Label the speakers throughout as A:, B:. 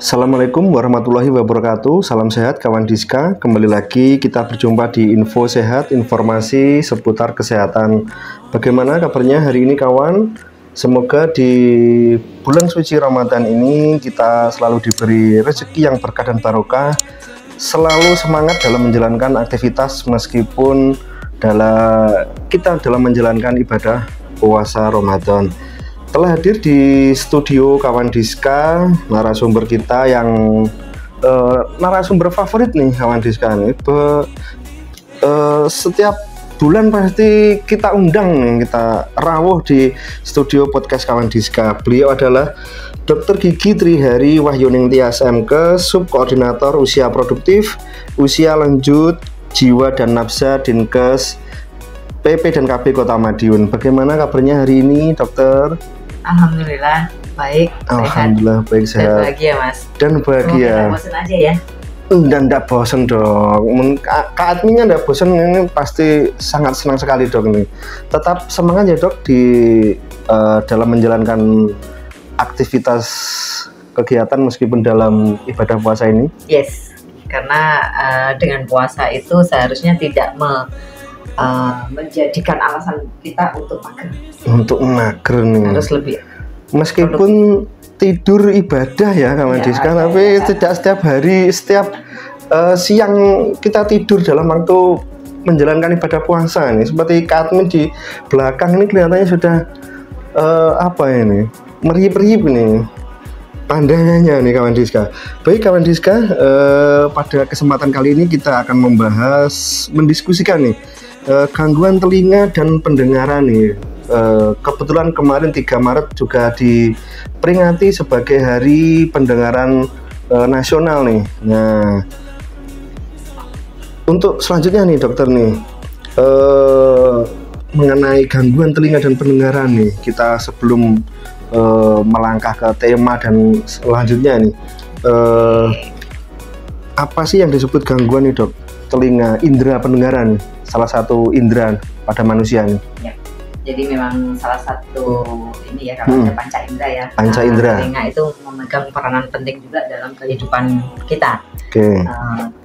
A: Assalamualaikum warahmatullahi wabarakatuh. Salam sehat kawan Diska. Kembali lagi kita berjumpa di Info Sehat, informasi seputar kesehatan. Bagaimana kabarnya hari ini kawan? Semoga di bulan suci Ramadan ini kita selalu diberi rezeki yang berkah dan barokah, selalu semangat dalam menjalankan aktivitas meskipun kita dalam menjalankan ibadah puasa Ramadan. Telah hadir di studio kawan Diska narasumber kita yang narasumber favorit nih kawan Diska nih. Setiap bulan pasti kita undang nih, kita rawuh di studio podcast kawan Diska. Beliau adalah Dr. Gigi Trihari Wahyuning Tias MK, Subkoordinator Usia Produktif, Usia Lanjut, Jiwa dan Nafsa Dinkes PP dan KB Kota Madiun. Bagaimana kabarnya hari ini, dokter?
B: Alhamdulillah baik,
A: Alhamdulillah
B: sehat.
A: Baik, sehat.
B: Dan bahagia mas.
A: Dan bahagia.
B: Tidak bosan aja ya?
A: Enggak bosan dong. Kak adminnya enggak bosan, ini pasti sangat senang sekali dok ini. Tetap semangat ya dok di dalam menjalankan aktivitas kegiatan meskipun dalam ibadah puasa ini.
B: Yes, karena dengan puasa itu seharusnya tidak menjadikan alasan kita untuk mager.
A: Untuk mager nih.
B: Harus lebih.
A: Meskipun tidur ibadah ya kawan Diska, tapi tidak setiap hari, setiap siang kita tidur dalam waktu menjalankan ibadah puasa nih. Seperti Kak Admin di belakang ini kelihatannya sudah apa ini? Meriip-riip nih. Pandainya nih kawan Diska. Baik kawan Diska, pada kesempatan kali ini kita akan mendiskusikan nih gangguan telinga dan pendengaran nih. Kebetulan kemarin 3 Maret juga diperingati sebagai Hari Pendengaran Nasional nih. Nah, untuk selanjutnya nih dokter nih, mengenai gangguan telinga dan pendengaran nih, kita sebelum melangkah ke tema dan selanjutnya nih, apa sih yang disebut gangguan nih dok? Telinga, indera pendengaran, salah satu indera pada manusia nih.
B: Ya. Jadi memang salah satu ini ya, kalau ada panca indera ya.
A: Panca indera.
B: Telinga itu memegang peranan penting juga dalam kehidupan kita.
A: Oke.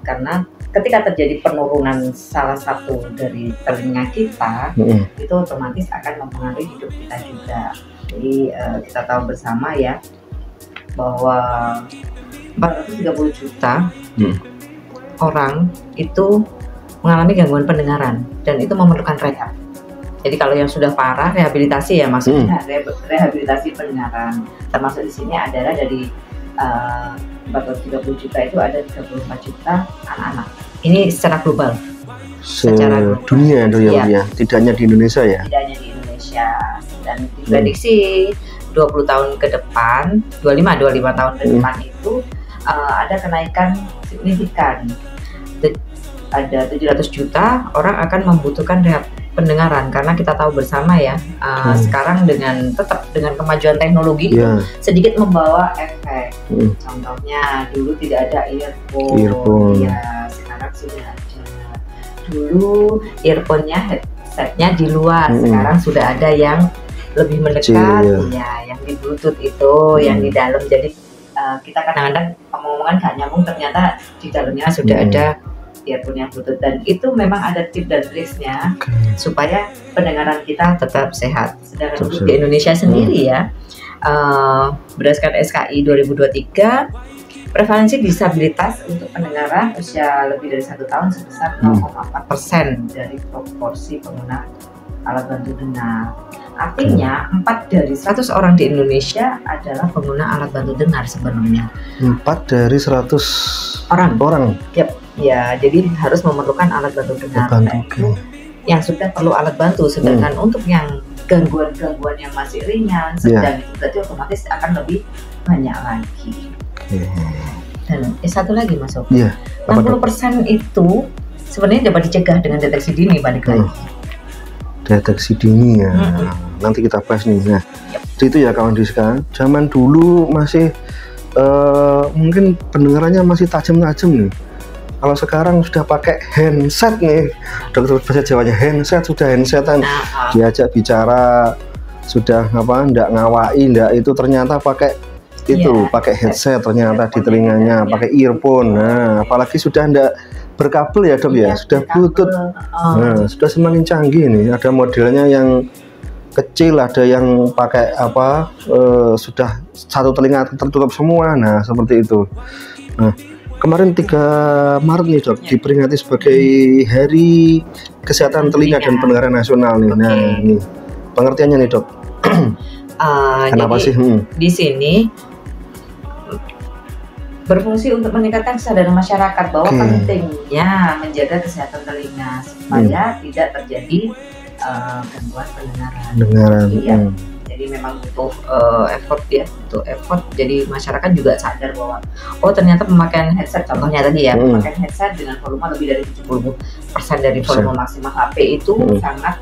B: Karena ketika terjadi penurunan salah satu dari telinga kita, itu otomatis akan mempengaruhi hidup kita juga. Jadi kita tahu bersama ya bahwa 430 juta orang itu mengalami gangguan pendengaran dan itu memerlukan rehab. Jadi kalau yang sudah parah, rehabilitasi ya maksudnya rehabilitasi pendengaran. Termasuk di sini adalah dari 430 juta itu ada 34 juta anak-anak. Ini secara global.
A: Secara dunia itu ya, tidak hanya di Indonesia ya.
B: Tidak hanya di Indonesia, dan diprediksi 20 tahun ke depan, 25 tahun ke depan itu ada kenaikan signifikan. Ada 700 juta orang akan membutuhkan rehab pendengaran karena kita tahu bersama ya, sekarang dengan kemajuan teknologi itu sedikit membawa efek. Contohnya dulu tidak ada earphone. Ya sekarang sudah ada. Dulu earphone-nya, headset-nya di luar, sekarang sudah ada yang lebih mendekat, ya yang di Bluetooth itu, yang di dalam. Jadi kita kadang-kadang ngomong-ngomongan gak nyambung, ternyata di dalamnya sudah ada earphone yang Bluetooth, dan itu memang ada tips dan triksnya supaya pendengaran kita tetap sehat. Sedangkan untuk di Indonesia sendiri ya, berdasarkan SKI 2023, prevalensi disabilitas untuk pendengaran usia lebih dari 1 tahun sebesar 0,4% dari proporsi pengguna alat bantu dengar. Artinya 4 dari 100 orang di Indonesia adalah pengguna alat bantu dengar sebenarnya.
A: 4 dari 100 orang.
B: Yep. Ya, jadi harus memerlukan alat bantu dengar. Yang sudah perlu alat bantu, sedangkan untuk yang gangguan-gangguan yang masih ringan, sedang itu berarti otomatis akan lebih banyak lagi. Dan satu lagi Mas Sofi, 60% itu sebenarnya dapat dicegah dengan deteksi dini, balik lagi.
A: Deteksi dini ya. Nanti kita bahas nih. Nah, itu ya kawan Diska. Zaman dulu masih mungkin pendengarannya masih tajam-tajam nih. Kalau sekarang sudah pakai handset nih, dokter bahasa Jawanya handset, sudah handsetan, diajak bicara sudah ndak ngawai, ndak itu ternyata pakai itu
B: Iya.
A: pakai headset ternyata di
B: Headphone
A: telinganya,
B: ya.
A: pakai earphone. Nah, apalagi sudah ndak berkabel ya dok ya,
B: Iya,
A: sudah
B: berkabel.
A: bluetooth. Nah, sudah semakin canggih nih. Ada modelnya yang kecil, ada yang pakai apa sudah satu telinga tertutup semua. Nah, seperti itu. Nah, kemarin 3 Maret nih dok, diperingati sebagai Hari Kesehatan Telinga dan Pendengaran Nasional nih. Nah, ini pengertiannya nih dok. Kenapa
B: Jadi,
A: sih?
B: di sini berfungsi untuk meningkatkan kesadaran masyarakat bahwa pentingnya menjaga kesehatan telinga supaya tidak terjadi gangguan pendengaran. Iya. Jadi memang butuh effort ya, butuh effort. Jadi masyarakat juga sadar bahwa ternyata pemakaian headset, contohnya tadi ya, pemakaian headset dengan volume lebih dari 70% dari volume maksimal HP itu sangat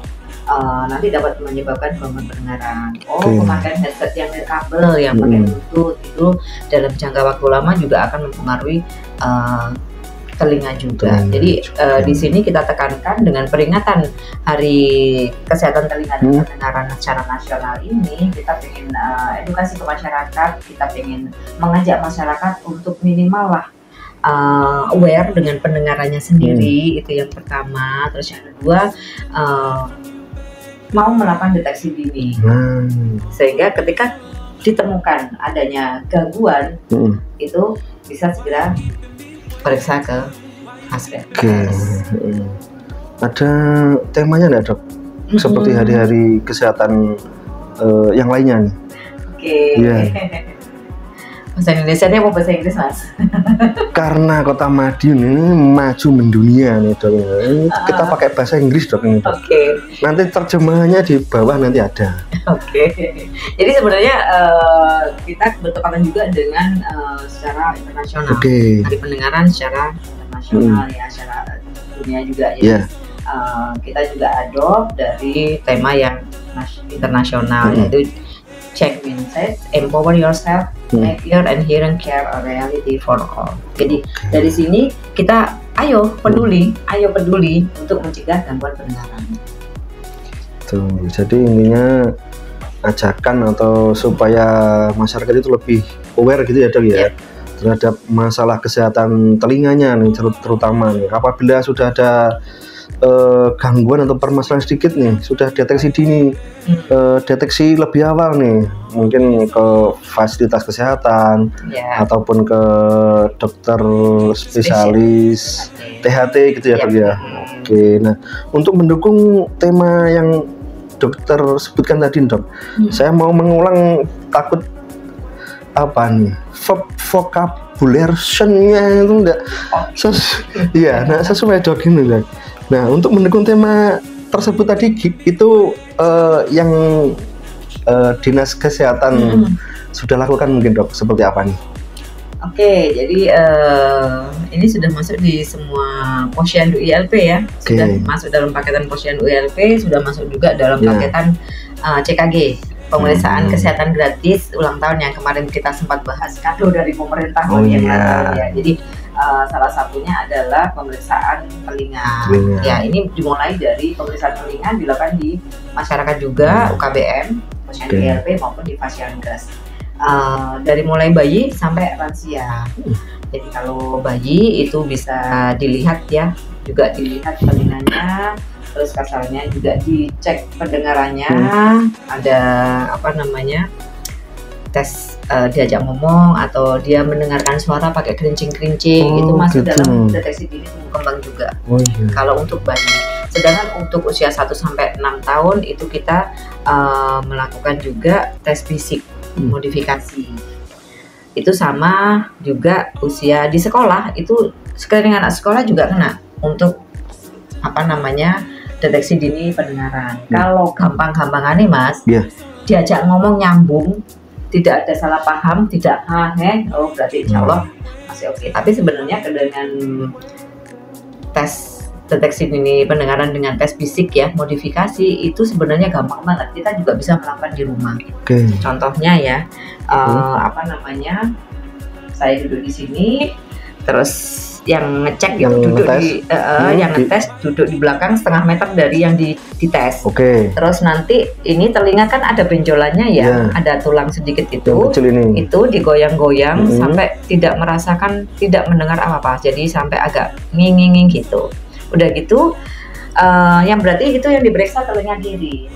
B: nanti dapat menyebabkan gangguan pendengaran. Pemakaian headset yang berkabel, yang pakai bluetooth itu dalam jangka waktu lama juga akan mempengaruhi telinga juga. Jadi di sini kita tekankan dengan peringatan Hari Kesehatan Telinga dan Pendengaran secara nasional ini, kita ingin edukasi ke masyarakat, kita ingin mengajak masyarakat untuk minimal lah aware dengan pendengarannya sendiri, itu yang pertama. Terus yang kedua, mau melakukan deteksi dini, sehingga ketika ditemukan adanya gangguan itu bisa segera periksa ke Puskesmas.
A: Ada temanya nggak dok? Seperti hari-hari kesehatan yang lainnya nih?
B: Bahasa Indonesia ini apa bahasa Inggris mas?
A: Karena Kota Madiun ini maju mendunia nih dok. Kita pakai bahasa Inggris dok ini dok. Nanti terjemahannya di bawah nanti ada.
B: Jadi sebenarnya kita bertepatan juga dengan secara internasional. Hari pendengaran secara internasional ya, secara dunia juga. Jadi kita juga adopt dari tema yang internasional, yaitu Check Mindset, Empower Yourself, Make Ear and Hearing Care a Reality for All. Jadi dari sini kita ayo peduli untuk mencegah gangguan pendengaran.
A: Tuh, jadi intinya ajakan atau supaya masyarakat itu lebih aware gitu ya dok ya, terhadap masalah kesehatan telinganya nih, terutama nih apabila sudah ada gangguan atau permasalahan sedikit nih, sudah deteksi dini, deteksi lebih awal nih, mungkin ke fasilitas kesehatan ataupun ke dokter spesialis THT gitu ya dok ya. Nah untuk mendukung tema yang dokter sebutkan tadi dok, saya mau mengulang, takut apa nih vocabulation-nya itu enggak sesuai dok ini dok. Nah, untuk mendukung tema tersebut tadi itu yang Dinas Kesehatan sudah lakukan mungkin dok, seperti apa nih?
B: Jadi ini sudah masuk di semua posyandu ILP ya, sudah masuk dalam paketan posyandu ILP, sudah masuk juga dalam paketan CKG, pemeriksaan kesehatan gratis ulang tahun yang kemarin kita sempat bahas, kado dari pemerintah yang lalu ya. Jadi salah satunya adalah pemeriksaan telinga. Ya, ini dimulai dari pemeriksaan telinga dilakukan di masyarakat juga, UKBM, posyandu ILP maupun di Fasyankes. Dari mulai bayi sampai lansia. Jadi kalau bayi itu bisa dilihat ya, juga dilihat telinganya, terus kasalnya juga dicek pendengarannya, ada tes diajak ngomong atau dia mendengarkan suara pakai kerincing-kerincing, itu masuk dalam deteksi dini tumbuh kembang juga. Kalau untuk bayi. Sedangkan untuk usia 1 sampai 6 tahun itu kita melakukan juga tes fisik modifikasi. Itu sama juga usia di sekolah, itu screening anak sekolah juga kena untuk deteksi dini pendengaran. Kalau gampang-gampangan nih mas, diajak ngomong nyambung, tidak ada salah paham, tidak berarti insya Allah masih oke. Tapi sebenarnya dengan tes deteksi dini pendengaran dengan tes fisik ya, modifikasi itu sebenarnya gampang banget, kita juga bisa melakukan di rumah. Contohnya ya, saya duduk di sini, terus yang ngecek
A: Yang
B: itu duduk
A: ngetes.
B: yang ngetes duduk di belakang setengah meter dari yang dites.
A: Oke.
B: Terus nanti ini telinga kan ada benjolannya ya,
A: Iya.
B: ada tulang sedikit
A: Yang
B: itu.
A: kecil ini.
B: Itu digoyang-goyang sampai tidak merasakan, tidak mendengar apa-apa. Jadi sampai agak nging-nging gitu. Udah gitu yang berarti itu yang diperiksa telinga kiri.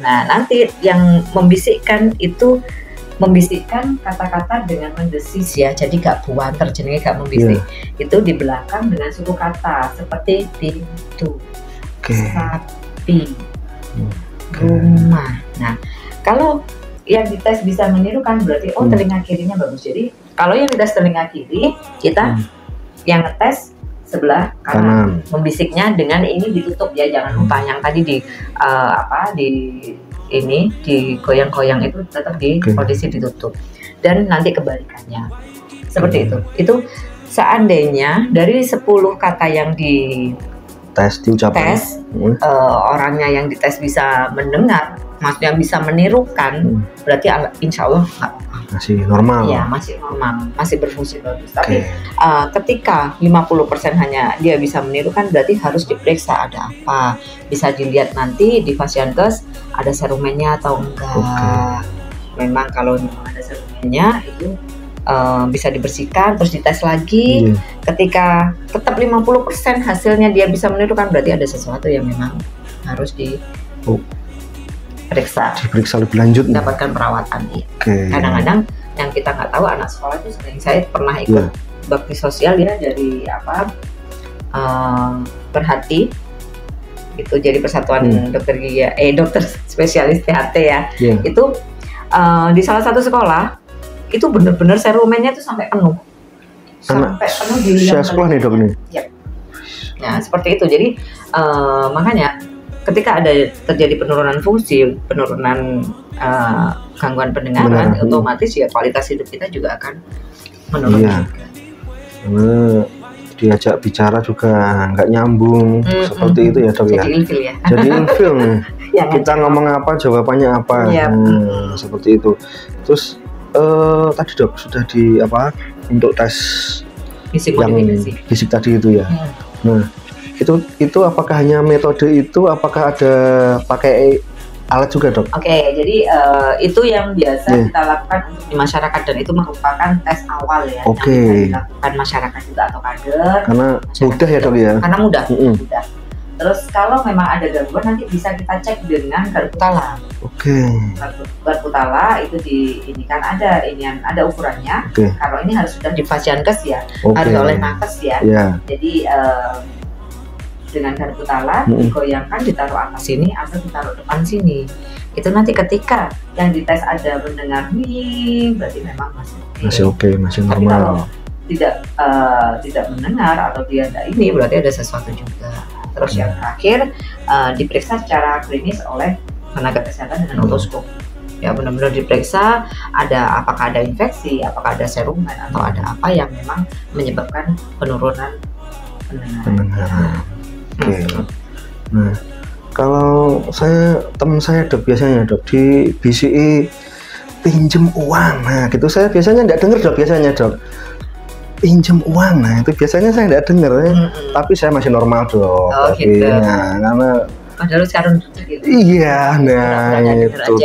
B: Nah, nanti yang membisikkan itu membisikkan kata-kata dengan mendesis ya, jadi gak buanter, jenenge gak membisik. Itu di belakang dengan suku kata seperti pintu, sapi, rumah. Nah, kalau yang dites bisa menirukan berarti telinga kirinya bagus. Jadi kalau yang dites telinga kiri, kita yang ngetes sebelah kanan. Membisiknya dengan ini ditutup ya, jangan lupa yang tadi di ini digoyang-goyang itu tetap di kondisi ditutup. Dan nanti kebalikannya seperti itu. Itu seandainya dari 10 kata yang di
A: diucapkan,
B: orangnya yang dites bisa mendengar, maksudnya bisa menirukan, berarti insya Allah
A: masih normal.
B: Ya, masih normal, masih berfungsi bagus. Tapi ketika 50% hanya dia bisa menirukan, berarti harus diperiksa ada apa. Bisa dilihat nanti di Fasiankes ada serumennya atau enggak. Memang kalau ada serumennya itu bisa dibersihkan, terus dites lagi. Ketika tetap 50% hasilnya dia bisa menirukan, berarti ada sesuatu yang memang harus diperiksa lebih lanjut, mendapatkan perawatan. Kadang-kadang yang kita nggak tahu, anak sekolah itu sering, saya pernah ikut bakti sosial ya dari Perhati itu, jadi persatuan dokter gigi dokter spesialis THT ya. Itu di salah satu sekolah itu benar-benar serumennya itu sampai penuh di
A: sekolah nih dok nih.
B: Nah seperti itu. Jadi makanya ketika ada terjadi penurunan fungsi, penurunan gangguan pendengaran, otomatis ya kualitas hidup kita juga akan menurun juga.
A: Karena diajak bicara juga nggak nyambung, seperti itu ya dok.
B: Jadi ilfil ya.
A: Jadi ilfil nih. Kita ngomong apa, jawabannya apa. Seperti itu. Terus tadi dok sudah di untuk tes yang fisik tadi itu ya. Nah itu apakah hanya metode itu, apakah ada pakai alat juga dok?
B: Jadi itu yang biasa kita lakukan untuk di masyarakat, dan itu merupakan tes awal ya. Yang bisa dilakukan masyarakat juga atau kader. Karena
A: mudah ya dok ya.
B: Karena mudah. Terus kalau memang ada gangguan, nanti bisa kita cek dengan garpu tala. Garpu tala itu ini kan ada ukurannya. Kalau ini harus sudah di Fasiankes ya, harus oleh nakes ya. Jadi dengan garpu tala digoyangkan, ditaruh atas sini atau ditaruh depan sini. Itu nanti ketika yang dites ada mendengar berarti memang masih normal. Tapi kalau tidak mendengar atau dia ini, berarti ada sesuatu juga. Terus yang terakhir diperiksa secara klinis oleh tenaga kesehatan dengan otoskop. Ya benar-benar diperiksa apakah ada infeksi, apakah ada serumen, atau ada apa yang memang menyebabkan penurunan pendengaran. Nah,
A: kalau teman saya dok biasanya dok di BCI pinjem uang, nah gitu saya biasanya nggak dengar dok, pinjem uang, nah itu biasanya saya nggak dengar tapi saya masih normal dok.
B: Gitu.
A: Nah, karena
B: padahal sekarang gitu.
A: Iya, nah itu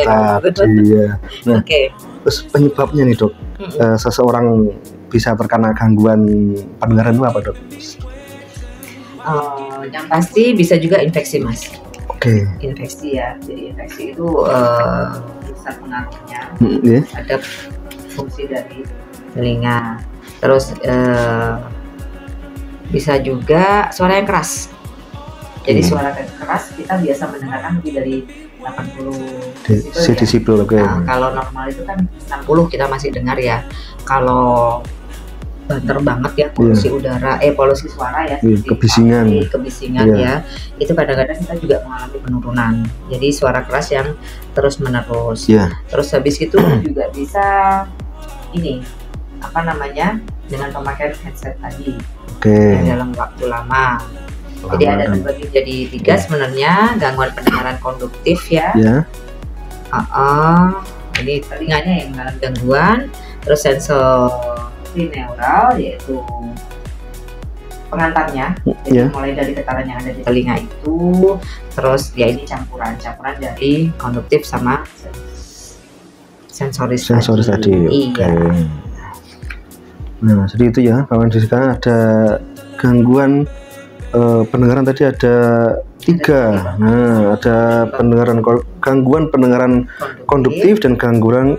A: tadi ya. Nah, terus penyebabnya nih dok, seseorang bisa terkena gangguan pendengaran itu apa dok?
B: Yang pasti bisa juga infeksi mas. Infeksi ya, jadi infeksi itu besar pengaruhnya terhadap fungsi dari telinga. Terus bisa juga suara yang keras. Jadi suara keras kita biasa mendengarkan lebih dari 80
A: desibel.
B: Nah, kalau normal itu kan 60 kita masih dengar ya. Kalau banter banget ya polusi udara, polusi suara ya,
A: kebisingan
B: ya, itu kadang-kadang kita juga mengalami penurunan. Jadi suara keras yang terus menerus. Terus habis itu juga bisa ini dengan pemakaian headset tadi dalam waktu lama. Jadi ada terbagi jadi 3 sebenarnya, gangguan pendengaran konduktif ya. Jadi telinganya yang mengalami gangguan, terus sensor neural yaitu pengantarnya, jadi mulai dari getaran yang ada di telinga itu, terus ya ini campuran dari konduktif sama sensoris
A: tadi.
B: Iya.
A: Nah, jadi itu ya kawan Diska, ada gangguan pendengaran tadi ada 3. Nah, ada gangguan pendengaran konduktif dan gangguan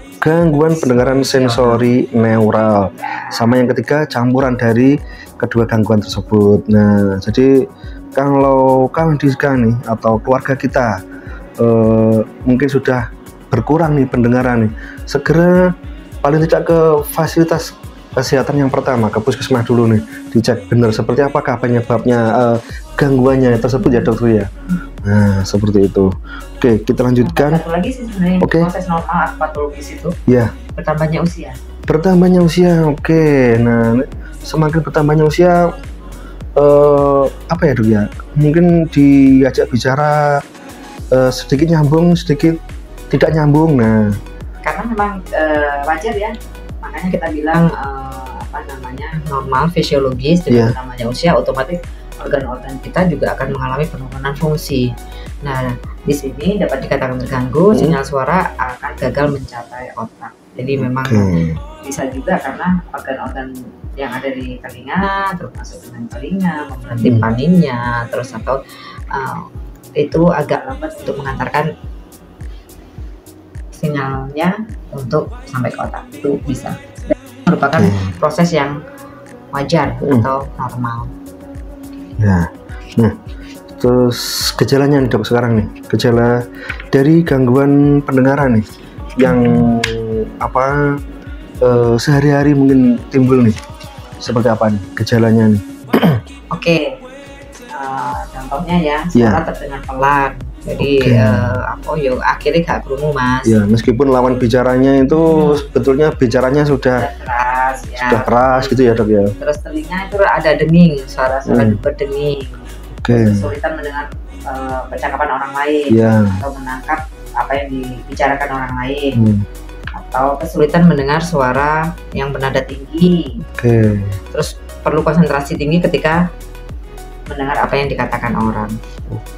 A: pendengaran sensori neural. Sama yang ketiga campuran dari kedua gangguan tersebut. Nah, jadi kalau kawan Diska nih atau keluarga kita mungkin sudah berkurang nih pendengaran nih, segera paling tidak ke fasilitas kesehatan yang pertama, ke puskesmas dulu nih, dicek benar seperti apakah penyebabnya gangguannya tersebut ya dokter ya. Nah, seperti itu. Oke, kita lanjutkan.
B: Satu lagi sih sebenarnya proses normal atau patologis itu
A: ya,
B: bertambahnya usia.
A: Oke, nah semakin bertambahnya usia apa ya dok ya, mungkin diajak bicara sedikit nyambung, sedikit tidak nyambung. Nah,
B: karena memang wajar ya, makanya kita bilang normal fisiologis dengan namanya usia, otomatis organ-organ kita juga akan mengalami penurunan fungsi. Nah, di sini dapat dikatakan terganggu, sinyal suara akan gagal mencapai otak. Jadi memang bisa juga karena organ-organ yang ada di telinga, termasuk dengan telinga, memberhenti paninnya, terus atau itu agak lambat untuk mengantarkan sinyalnya untuk sampai ke otak. Itu bisa merupakan proses yang wajar atau normal.
A: Ya, nah terus gejalanya nih dok sekarang nih, gejala dari gangguan pendengaran nih yang sehari-hari mungkin timbul nih, seperti apa nih gejalanya nih?
B: Oke, contohnya ya suara terdengar pelan, jadi akhirnya gak krungu mas.
A: Ya, meskipun lawan bicaranya itu sebetulnya bicaranya sudah keras gitu ya dok ya.
B: Terus telinga itu ada denging, suara-suara berdenging. Kesulitan mendengar percakapan orang lain atau menangkap apa yang dibicarakan orang lain, atau kesulitan mendengar suara yang bernada tinggi. Terus perlu konsentrasi tinggi ketika mendengar apa yang dikatakan orang.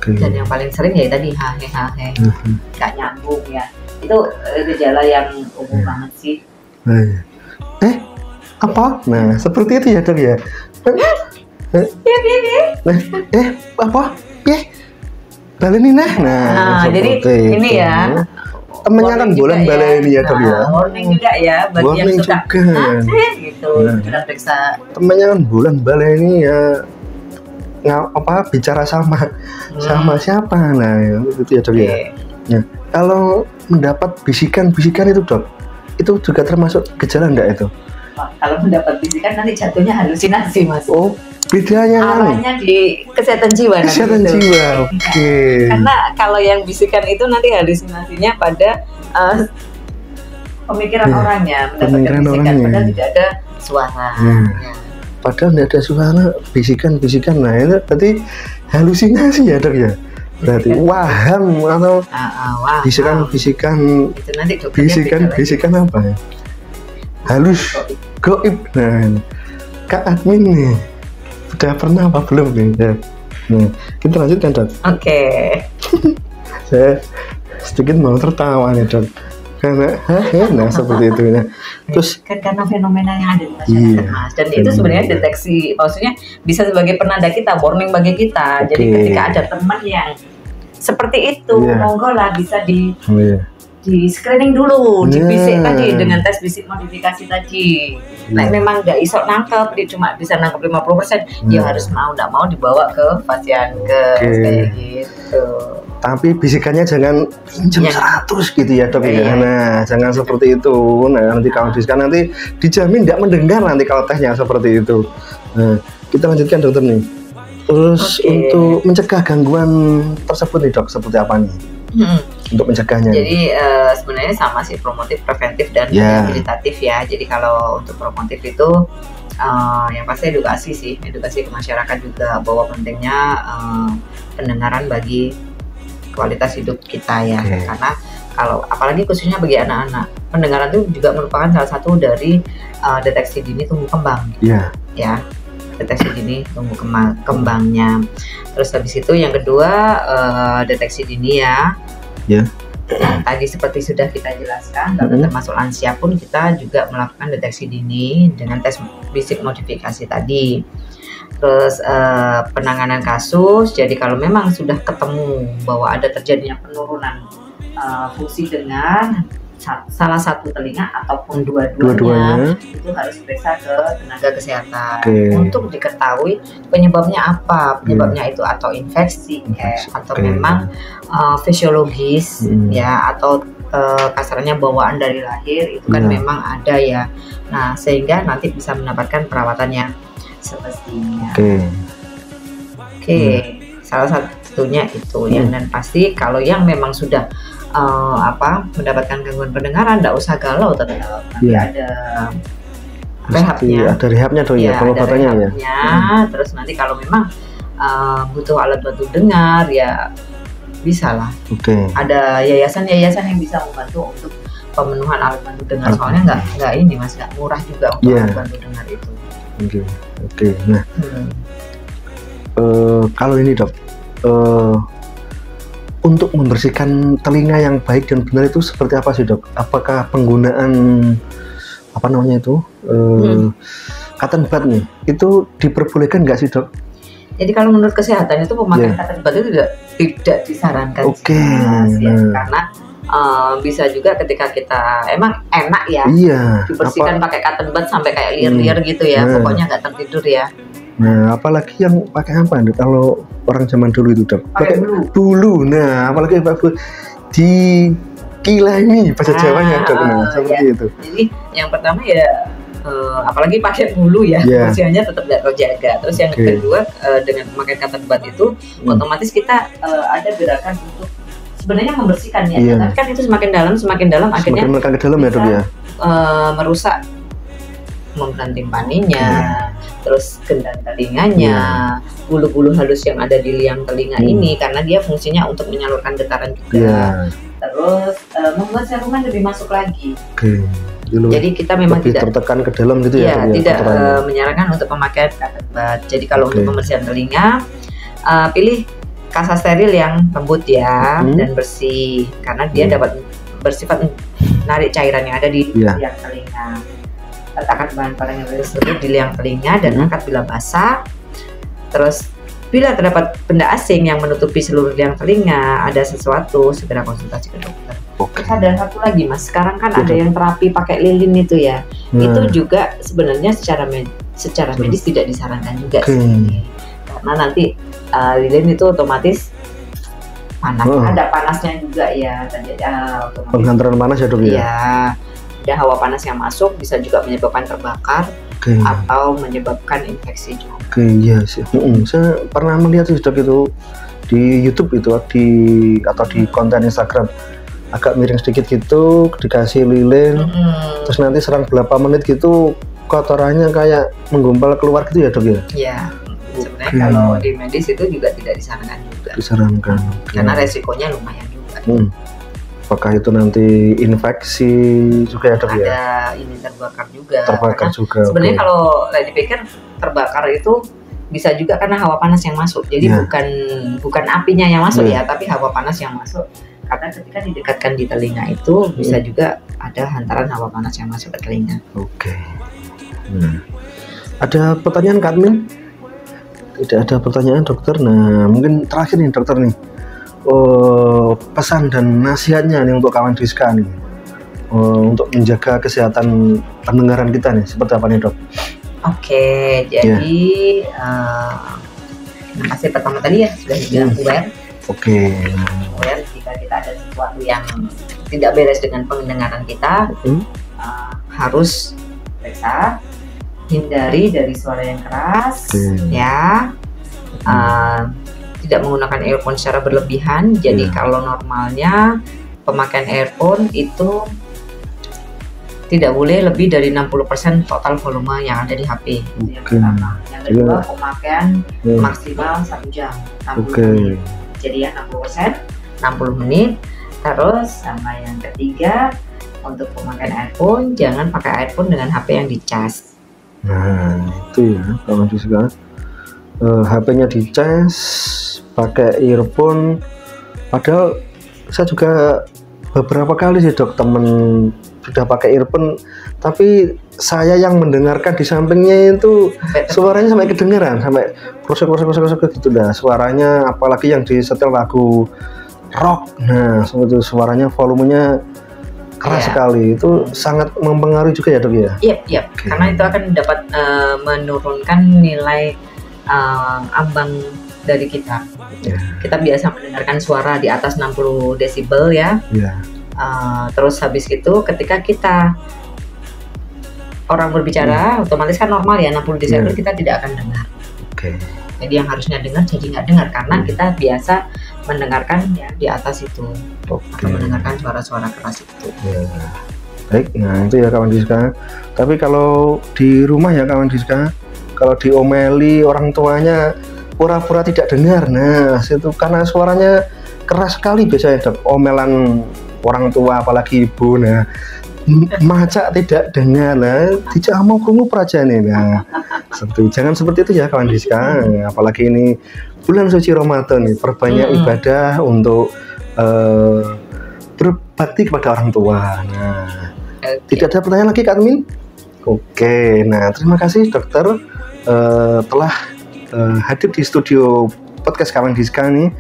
B: Dan yang paling sering ya tadi hahe gak nyambung ya. Itu gejala yang umum banget sih.
A: Apa? Nah, seperti itu ya dok ya. Apa? Baleni nah.
B: Jadi ini ya.
A: Temennya kan bulan baleni ya dok ya.
B: Warning juga ya bagi yang suka gitu. Sudah periksa.
A: Temennya kan bulan baleni ya. Bicara sama siapa? Nah, itu ya dok ya. Nah, kalau mendapat bisikan-bisikan itu dok, itu juga termasuk gejala enggak itu?
B: Kalau mendapat bisikan nanti jatuhnya halusinasi mas.
A: Bedanya
B: arahnya di kesehatan jiwa. Karena kalau yang bisikan itu nanti halusinasinya pada pemikiran orangnya, mendapatkan bisikan padahal tidak ada suara.
A: Padahal tidak ada suara, bisikan. Nah itu berarti halusinasi ya dok ya. Berarti waham atau bisikan.
B: Itu nanti
A: bisikan apa ya? Halus, goib. Nah, Kak admin nih sudah pernah apa belum nih? Nah, kita lanjutkan dok. Saya sedikit mau tertawa nih dok, karena seperti itu ya. Terus
B: karena fenomena yang ada di masyarakat mas, dan itu sebenarnya deteksi, maksudnya bisa sebagai penanda kita, warning bagi kita. Jadi ketika ada teman yang seperti itu, monggo lah bisa di screening dulu, di bisik tadi dengan tes bisik modifikasi tadi. Nah memang nggak iso nangkep, dia cuma bisa nangkep 50%, dia harus nggak mau dibawa ke pasien kayak gitu.
A: Tapi bisikannya jangan pinjam 100 gitu ya dok ya. Nah jangan seperti itu. Nah nanti kalau bisikan nanti dijamin nggak mendengar nanti kalau tesnya seperti itu. Nah kita lanjutkan dokter nih. Terus untuk mencegah gangguan tersebut nih dok, seperti apa nih? Untuk mencegahnya.
B: Jadi sebenarnya sama sih, promotif, preventif, dan rehabilitatif ya. Jadi kalau untuk promotif itu yang pasti edukasi ke masyarakat juga bahwa pentingnya pendengaran bagi kualitas hidup kita ya. Karena kalau apalagi khususnya bagi anak-anak, pendengaran itu juga merupakan salah satu dari deteksi dini tumbuh kembang. Ya. deteksi dini tumbuh kembangnya. Terus habis itu yang kedua deteksi dini ya.
A: Ya.
B: Tadi seperti sudah kita jelaskan, termasuk lansia pun kita juga melakukan deteksi dini dengan tes fisik modifikasi tadi. Terus penanganan kasus, jadi kalau memang sudah ketemu bahwa ada terjadinya penurunan fungsi dengar salah satu telinga ataupun dua-duanya, itu harus diperiksa ke tenaga kesehatan untuk diketahui penyebabnya apa. Penyebabnya itu atau infeksi atau memang fisiologis ya, atau kasarnya bawaan dari lahir itu kan memang ada ya. Nah, sehingga nanti bisa mendapatkan perawatan yang semestinya. Salah satunya itu ya. Dan pasti kalau yang memang sudah mendapatkan gangguan pendengaran, tidak usah galau, tetap nanti ada rehabnya.
A: Ada rehabnya dong ya, pengobatannya ya.
B: Terus nanti kalau memang butuh alat bantu dengar ya bisa lah. Ada yayasan-yayasan yang bisa membantu untuk pemenuhan alat bantu dengar. Soalnya nggak ini mas, nggak murah juga untuk alat bantu dengar itu.
A: Nah, kalau ini dok, untuk membersihkan telinga yang baik dan benar itu seperti apa sih dok? Apakah penggunaan cotton bud nih itu diperbolehkan nggak sih dok?
B: Jadi kalau menurut kesehatan itu pemakaian cotton bud itu tidak disarankan. Karena bisa juga ketika kita emang enak ya dibersihkan pakai cotton bud sampai kayak liar-liar gitu ya, pokoknya nggak tertidur ya.
A: Nah, apalagi yang pakai apa nih kalau orang zaman dulu itu dok? Pakai bulu. Nah, apalagi di kila ini bahasa Jawanya dok, seperti itu. Jadi
B: yang pertama ya apalagi pakai bulu ya, bersihannya tetap tidak terjaga. Terus yang kedua dengan memakai cotton bud itu otomatis kita ada gerakan untuk sebenarnya membersihkan ya. Tapi kan itu semakin dalam akhirnya
A: ke dalam ya dok ya.
B: Merusak membran timpaninya, terus gendang telinganya, bulu-bulu halus yang ada di liang telinga ini, karena dia fungsinya untuk menyalurkan getaran juga. Terus membuat seruman lebih masuk lagi. Jadi kita memang
A: tidak tertekan ke dalam gitu ya.
B: Tidak menyarankan untuk pemakaian cotton bud. Jadi kalau untuk pembersihan telinga, pilih kasa steril yang lembut ya dan bersih, karena dia dapat bersifat menarik cairan yang ada di liang telinga. Letakkan bahan parang yang tersebut di liang telinga dan angkat bila basah. Terus bila terdapat benda asing yang menutupi seluruh liang telinga, ada sesuatu, segera konsultasi ke dokter. Terus ada satu lagi mas, sekarang kan ada yang terapi pakai lilin itu ya. Itu juga sebenarnya secara medis tidak disarankan juga sih. Karena nanti lilin itu otomatis panas, ada panasnya juga ya.
A: Penghantaran panas ya dok ya?
B: Iya. Ada hawa panas yang masuk, bisa juga menyebabkan terbakar atau menyebabkan infeksi juga.
A: Iya sih. Saya pernah melihat sih dok itu di YouTube itu atau di konten Instagram, agak miring sedikit gitu, dikasih lilin, terus nanti serang berapa menit gitu kotorannya kayak menggumpal keluar gitu ya dok ya?
B: Iya. Sebenarnya kalau di medis itu juga tidak disarankan juga. Karena resikonya lumayan juga.
A: Apakah itu nanti infeksi juga ya dok ya?
B: Ada ini terbakar juga.
A: Sebenarnya
B: kalau dipikir terbakar itu bisa juga karena hawa panas yang masuk. Jadi bukan apinya yang masuk ya, tapi hawa panas yang masuk. Karena ketika didekatkan di telinga itu bisa juga ada hantaran hawa panas yang masuk ke telinga.
A: Ada pertanyaan Kak Admin? Tidak ada pertanyaan dokter. Nah mungkin terakhir nih dokter nih. Pesan dan nasihatnya nih untuk kawan Diska nih untuk menjaga kesehatan pendengaran kita nih seperti apa nih dok?
B: Jadi yang pasti pertama tadi ya sudah dibilang aware. Aware jika kita ada sesuatu yang tidak beres dengan pendengaran kita, harus periksa, hindari dari suara yang keras, ya. Tidak menggunakan earphone secara berlebihan. Jadi kalau normalnya pemakaian earphone itu tidak boleh lebih dari 60% total volume yang ada di HP. Yang pertama. Yang kedua, pemakaian maksimal 1 jam, 60 menit. Jadi ya 60%, 60 menit. Terus sama yang ketiga, untuk pemakaian earphone jangan pakai earphone dengan HP yang dicas.
A: Nah, itu ya kawan Diska. HP-nya dicas, pakai earphone. Padahal saya juga beberapa kali sih dok temen sudah pakai earphone, tapi saya yang mendengarkan di sampingnya itu suaranya sampai kedengeran, sampai krosok gitu dah suaranya, apalagi yang disetel lagu rock. Nah, itu suaranya volumenya keras sekali, itu sangat mempengaruhi juga ya dok ya.
B: Iya. Karena itu akan dapat menurunkan nilai ambang dari kita. Kita biasa mendengarkan suara di atas 60 desibel ya. Terus habis itu ketika kita orang berbicara otomatis kan normal ya 60 desibel kita tidak akan dengar. Jadi yang harusnya dengar jadi nggak dengar karena kita biasa mendengarkan ya di atas itu atau mendengarkan suara-suara keras itu.
A: Baik, nah itu ya kawan Diska. Tapi kalau di rumah ya kawan Diska, kalau diomeli orang tuanya pura-pura tidak dengar, nah itu karena suaranya keras sekali biasanya dok, omelan orang tua apalagi ibu. Nah maca tidak dengar, nah tidak mau krungu prajane. Nah jangan seperti itu ya kawan Diska, apalagi ini bulan suci Ramadan nih, perbanyak ibadah untuk berbakti kepada orang tua. Nah tidak ada pertanyaan lagi Kak Min? Oke, nah terima kasih dokter telah hadir di studio podcast kawan Diska nih,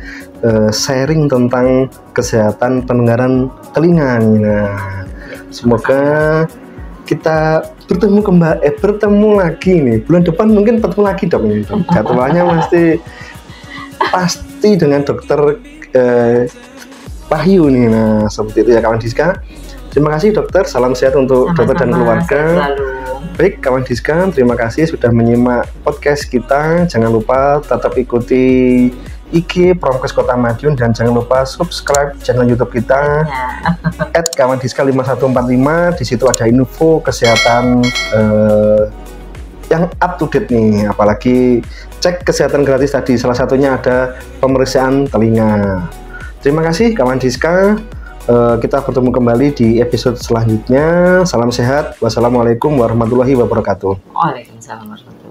A: sharing tentang kesehatan pendengaran telinga. Nah semoga kita bertemu lagi nih bulan depan, mungkin bertemu lagi dok ini dok. Jadwalnya pasti dengan dokter Wahyu nih. Nah seperti itu ya kawan Diska. Terima kasih dokter, salam sehat untuk dokter dan keluarga. Baik kawan Diska, terima kasih sudah menyimak podcast kita. Jangan lupa tetap ikuti IG Promkes Kota Madiun dan jangan lupa subscribe channel YouTube kita @kawandiska5145. Di situ ada info kesehatan yang up to date nih, apalagi cek kesehatan gratis tadi, salah satunya ada pemeriksaan telinga. Terima kasih kawan Diska. Kita bertemu kembali di episode selanjutnya. Salam sehat. Wassalamualaikum warahmatullahi wabarakatuh.
B: Waalaikumsalam warahmatullahi wabarakatuh.